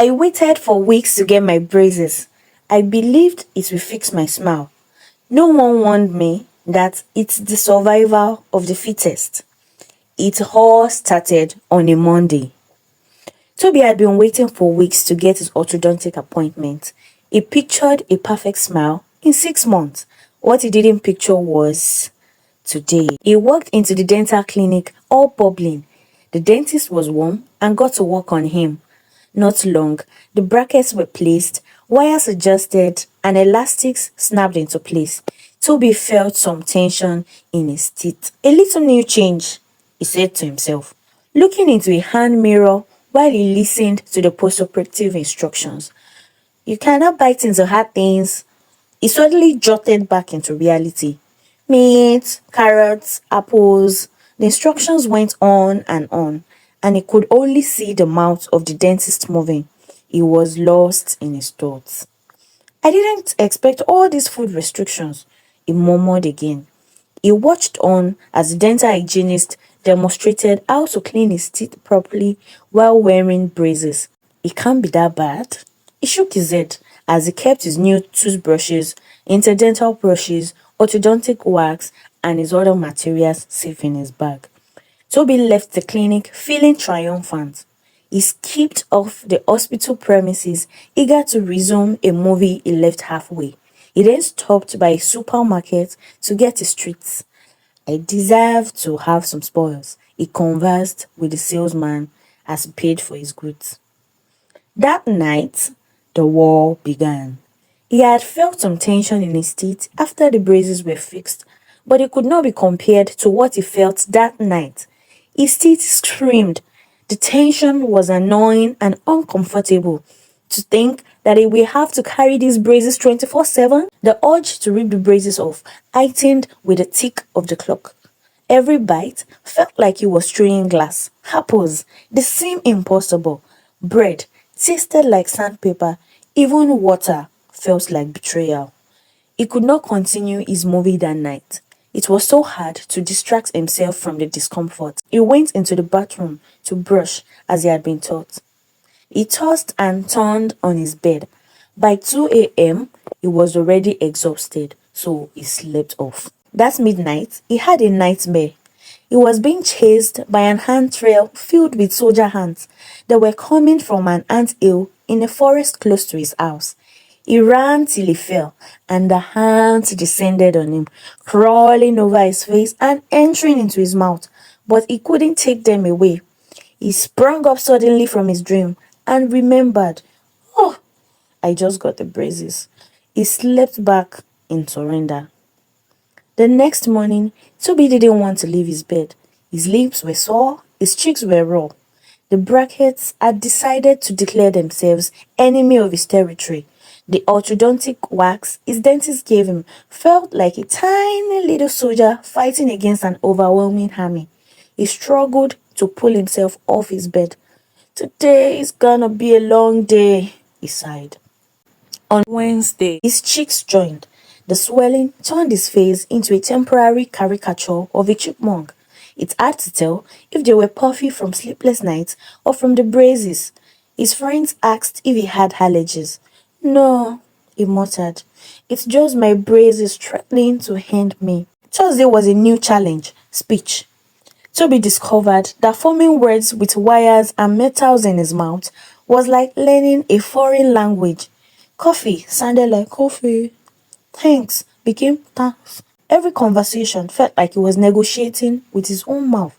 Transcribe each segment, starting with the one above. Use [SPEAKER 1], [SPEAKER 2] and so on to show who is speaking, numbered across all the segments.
[SPEAKER 1] I waited for weeks to get my braces. I believed it would fix my smile. No one warned me that it's the survival of the fittest. It all started on a Monday. Toby had been waiting for weeks to get his orthodontic appointment. He pictured a perfect smile in 6 months. What he didn't picture was today. He walked into the dental clinic all bubbling. The dentist was warm and got to work on him. Not long, the brackets were placed, wires adjusted, and elastics snapped into place. Toby felt some tension in his teeth. A little new change, he said to himself, looking into a hand mirror while he listened to the postoperative instructions. You cannot bite into hard things. He suddenly jotted back into reality. Meat, carrots, apples. The instructions went on, and he could only see the mouth of the dentist moving. He was lost in his thoughts. I didn't expect all these food restrictions, he murmured again. He watched on as the dental hygienist demonstrated how to clean his teeth properly while wearing braces. It can't be that bad. He shook his head as he kept his new toothbrushes, interdental brushes, orthodontic wax, and his other materials safe in his bag. Toby left the clinic feeling triumphant. He skipped off the hospital premises, eager to resume a movie he left halfway. He then stopped by a supermarket to get his treats. I deserve to have some spoils, he conversed with the salesman as he paid for his goods. That night, the war began. He had felt some tension in his teeth after the braces were fixed, but it could not be compared to what he felt that night. His teeth screamed. The tension was annoying and uncomfortable. To think that he will have to carry these braces 24/7, the urge to rip the braces off heightened with the tick of the clock. Every bite felt like he was throwing glass. Apples, they seemed impossible. Bread tasted like sandpaper. Even water felt like betrayal. He could not continue his movie that night. It was so hard to distract himself from the discomfort. He went into the bathroom to brush as he had been taught. He tossed and turned on his bed. By 2 a.m., he was already exhausted, so he slept off. That midnight, he had a nightmare. He was being chased by an ant trail filled with soldier ants that were coming from an ant hill in a forest close to his house. He ran till he fell, and the ants descended on him, crawling over his face and entering into his mouth, but he couldn't take them away. He sprang up suddenly from his dream and remembered, oh, I just got the braces. He slept back in surrender. The next morning, Toby didn't want to leave his bed. His lips were sore, his cheeks were raw. The brackets had decided to declare themselves enemy of his territory. The orthodontic wax his dentist gave him felt like a tiny little soldier fighting against an overwhelming army. He struggled to pull himself off his bed. Today is gonna be a long day, he sighed. On Wednesday, his cheeks joined. The swelling turned his face into a temporary caricature of a chipmunk. It's hard to tell if they were puffy from sleepless nights or from the braces. His friends asked if he had allergies. No, he muttered. It's just my braces threatening to end me. Thursday was a new challenge, speech. Toby discovered that forming words with wires and metals in his mouth was like learning a foreign language. Coffee sounded like coffee. Thanks became thanks. Every conversation felt like he was negotiating with his own mouth.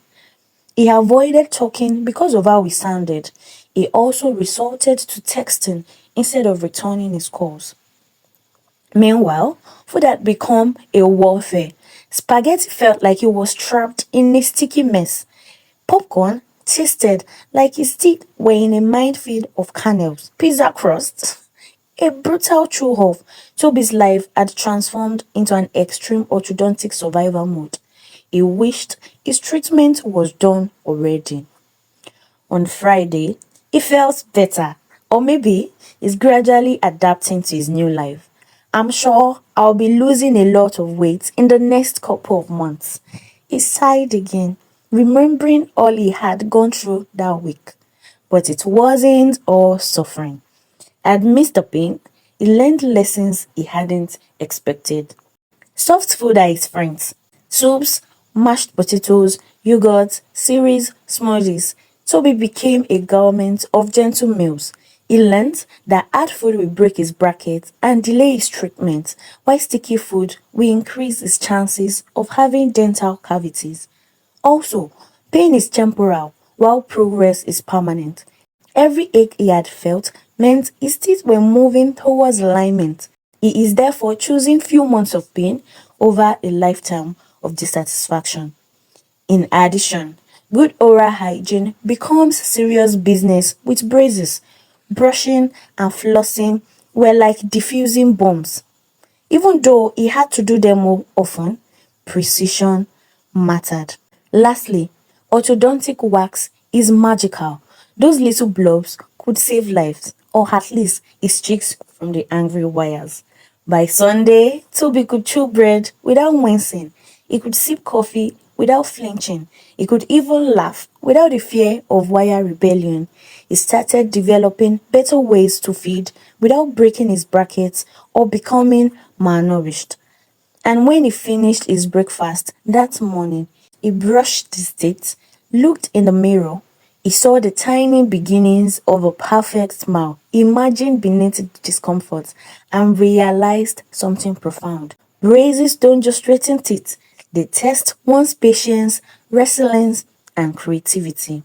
[SPEAKER 1] He avoided talking because of how he sounded. He also resorted to texting instead of returning his calls. Meanwhile, food had become a warfare. Spaghetti felt like he was trapped in a sticky mess. Popcorn tasted like his teeth were in a minefield of kernels. Pizza crust, a brutal throw-off. Toby's life had transformed into an extreme orthodontic survival mode. He wished his treatment was done already. On Friday, he felt better, or maybe he's gradually adapting to his new life. I'm sure I'll be losing a lot of weight in the next couple of months. He sighed again, remembering all he had gone through that week. But it wasn't all suffering. Amidst the pain, he learned lessons he hadn't expected. Soft food are his friends. Soups, mashed potatoes, yogurt, cereals, smoothies. Toby became a garment of gentle meals. He learned that hard food will break his bracket and delay his treatment, while sticky food will increase his chances of having dental cavities. Also, pain is temporal, while progress is permanent. Every ache he had felt meant his teeth were moving towards alignment. He is therefore choosing few months of pain over a lifetime of dissatisfaction. In addition, good oral hygiene becomes serious business with braces. Brushing and flossing were like diffusing bombs. Even though he had to do them more often, precision mattered. Lastly, orthodontic wax is magical. Those little blobs could save lives, or at least his cheeks from the angry wires. By Sunday, Toby could chew bread without wincing. He could sip coffee without flinching. He could even laugh without the fear of wire rebellion. He started developing better ways to feed without breaking his brackets or becoming malnourished. And when he finished his breakfast that morning, he brushed his teeth, looked in the mirror. He saw the tiny beginnings of a perfect smile, imagined beneath the discomfort, and realized something profound. Braces don't just straighten teeth, they test one's patience, resilience, and creativity.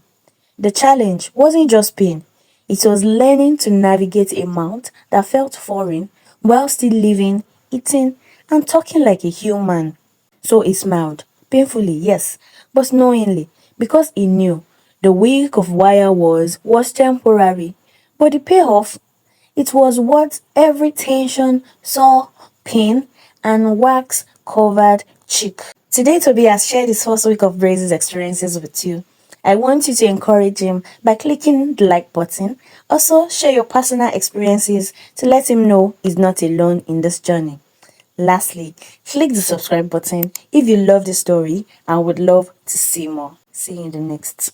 [SPEAKER 1] The challenge wasn't just pain, it was learning to navigate a mouth that felt foreign while still living, eating, and talking like a human. So he smiled, painfully, yes, but knowingly, because he knew the week of wire was temporary, but the payoff, it was worth every tension, sore, pain, and wax covered cheek. Today, Toby has shared his first week of braces experiences with you. I want you to encourage him by clicking the like button. Also, share your personal experiences to let him know he's not alone in this journey. Lastly, click the subscribe button if you love the story and would love to see more. See you in the next.